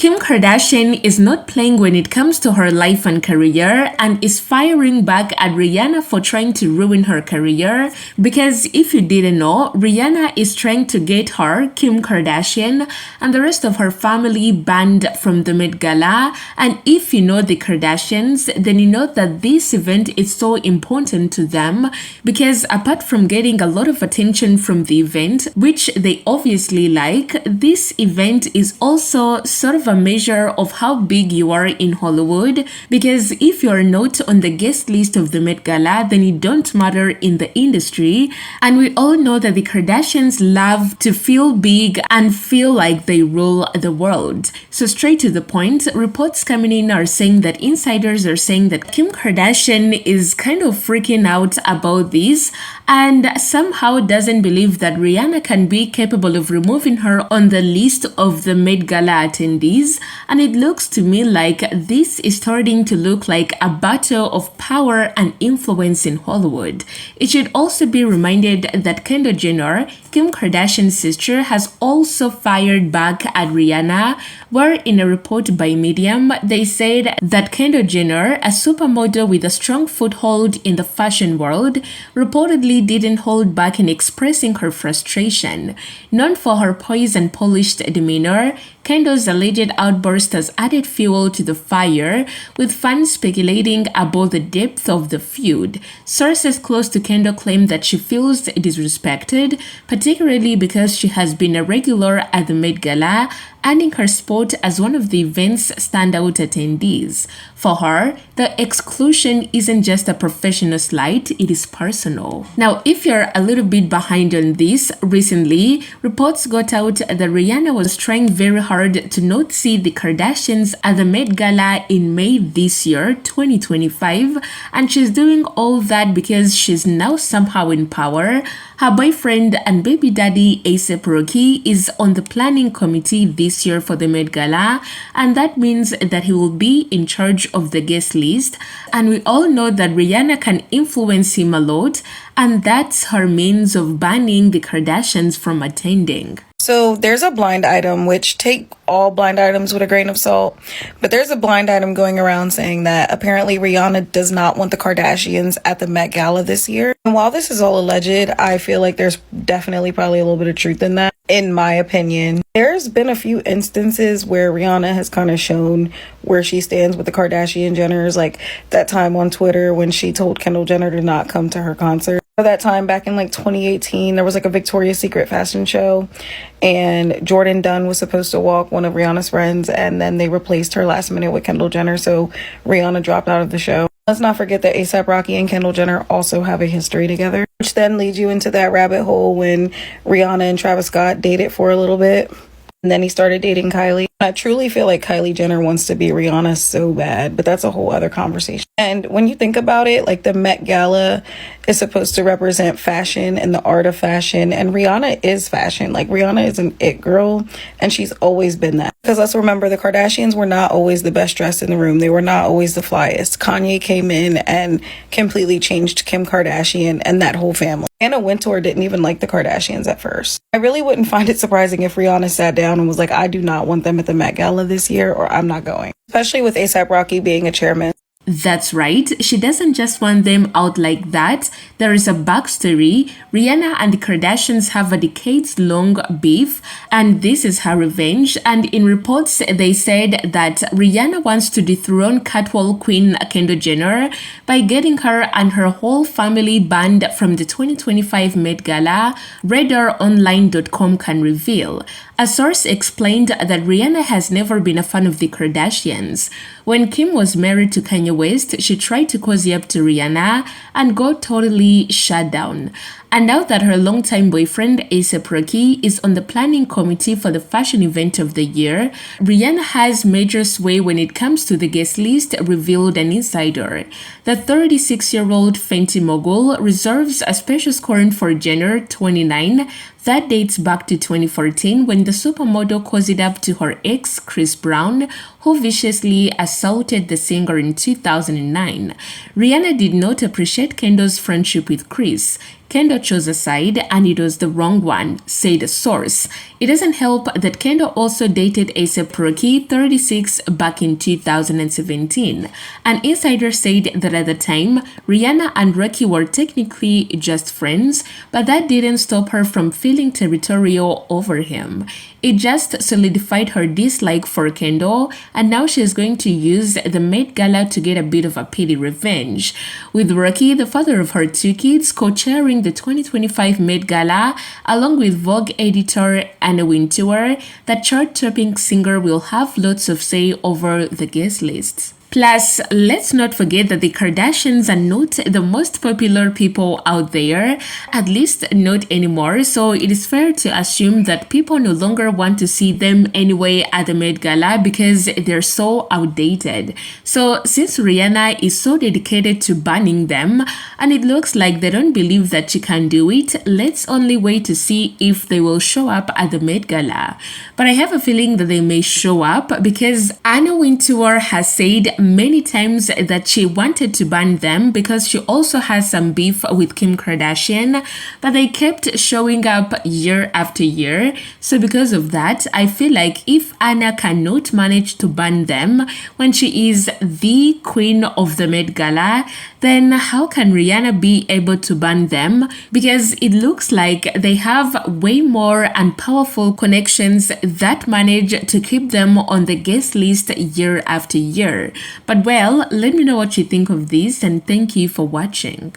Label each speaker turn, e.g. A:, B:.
A: Kim Kardashian is not playing when it comes to her life and career and is firing back at Rihanna for trying to ruin her career because if you didn't know, Rihanna is trying to get her, Kim Kardashian, and the rest of her family banned from the Met Gala. And if you know the Kardashians, then you know that this event is so important to them because apart from getting a lot of attention from the event, which they obviously like, this event is also sort of a measure of how big you are in Hollywood, because if you are not on the guest list of the Met Gala, then you don't matter in the industry. And we all know that the Kardashians love to feel big and feel like they rule the world. So straight to the point, reports coming in are saying that insiders are saying that Kim Kardashian is kind of freaking out about this and somehow doesn't believe that Rihanna can be capable of removing her on the list of the Met Gala attendees. And it looks to me like this is starting to look like a battle of power and influence in Hollywood. It should also be reminded that Kendall Jenner, Kim Kardashian's sister, has also fired back at Rihanna, where in a report by Medium, they said that Kendall Jenner, a supermodel with a strong foothold in the fashion world, reportedly didn't hold back in expressing her frustration. Known for her poised and polished demeanor, Kendall's alleged outburst has added fuel to the fire, with fans speculating about the depth of the feud. Sources close to Kendall claim that she feels disrespected, particularly because she has been a regular at the Met Gala, earning her spot as one of the event's standout attendees. For her, the exclusion isn't just a professional slight, it is personal. Now, if you're a little bit behind on this, recently, reports got out that Rihanna was trying very hard to not see the Kardashians at the Met Gala in May this year, 2025, and she's doing all that because she's now somehow in power. Her boyfriend and baby daddy A$AP Rocky is on the planning committee this year for the Met Gala, and that means that he will be in charge of the guest list. And we all know that Rihanna can influence him a lot, and that's her means of banning the Kardashians from attending.
B: So there's a blind item, which take all blind items with a grain of salt, but there's a blind item going around saying that apparently Rihanna does not want the Kardashians at the Met Gala this year. And while this is all alleged, I feel like there's definitely probably a little bit of truth in that, in my opinion. There's been a few instances where Rihanna has kind of shown where she stands with the Kardashian Jenners, like that time on Twitter when she told Kendall Jenner to not come to her concert. That time back in like 2018, there was like a Victoria's Secret fashion show and Jordan Dunn was supposed to walk one of Rihanna's friends, and then they replaced her last minute with Kendall Jenner, so Rihanna dropped out of the show. Let's not forget that A$AP Rocky and Kendall Jenner also have a history together, which then leads you into that rabbit hole when Rihanna and Travis Scott dated for a little bit. And then he started dating Kylie. I truly feel like Kylie Jenner wants to be Rihanna so bad, but that's a whole other conversation. And when you think about it, like the Met Gala is supposed to represent fashion and the art of fashion. And Rihanna is fashion. Like Rihanna is an it girl, and she's always been that. Because let's remember, the Kardashians were not always the best dressed in the room. They were not always the flyest. Kanye came in and completely changed Kim Kardashian and that whole family. Anna Wintour didn't even like the Kardashians at first. I really wouldn't find it surprising if Rihanna sat down and was like, I do not want them at the Met Gala this year, or I'm not going. Especially with A$AP Rocky being a chairman.
A: That's right, she doesn't just want them out like that. There is a backstory. Rihanna and the Kardashians have a decades-long beef, and this is her revenge. And in reports, they said that Rihanna wants to dethrone catwalk queen Kendall Jenner by getting her and her whole family banned from the 2025 Met Gala, RadarOnline.com can reveal. A source explained that Rihanna has never been a fan of the Kardashians. When Kim was married to Kanye West, she tried to cozy up to Rihanna and got totally shut down. And now that her longtime boyfriend A$AP Rocky is on the planning committee for the fashion event of the year, Rihanna has major sway when it comes to the guest list, revealed an insider. The 36-year-old Fenty mogul reserves a special scorn for Jenner, 29, that dates back to 2014 when the supermodel cozied up to her ex, Chris Brown, who viciously assaulted the singer in 2009. Rihanna did not appreciate Kendall's friendship with Chris. Kendall chose a side and it was the wrong one, said a source. It doesn't help that Kendall also dated A$AP Rocky, 36, back in 2017. An insider said that at the time, Rihanna and Rocky were technically just friends, but that didn't stop her from feeling territorial over him. It just solidified her dislike for Kendall, and now she's going to use the Met Gala to get a bit of a petty revenge. With Rocky, the father of her 2 kids, co-chairing the 2025 Met Gala, along with Vogue editor Anna Wintour, the chart-topping singer will have lots of say over the guest lists. Plus, let's not forget that the Kardashians are not the most popular people out there, at least not anymore, so it is fair to assume that people no longer want to see them anyway at the Met Gala because they're so outdated. So, since Rihanna is so dedicated to banning them, and it looks like they don't believe that she can do it, let's only wait to see if they will show up at the Met Gala. But I have a feeling that they may show up because Anna Wintour has said many times that she wanted to ban them because she also has some beef with Kim Kardashian, but they kept showing up year after year. So because of that, I feel like if Anna cannot manage to ban them when she is the queen of the Met Gala, then how can Rihanna be able to ban them? Because it looks like they have way more and powerful connections that manage to keep them on the guest list year after year. But well, let me know what you think of this and thank you for watching.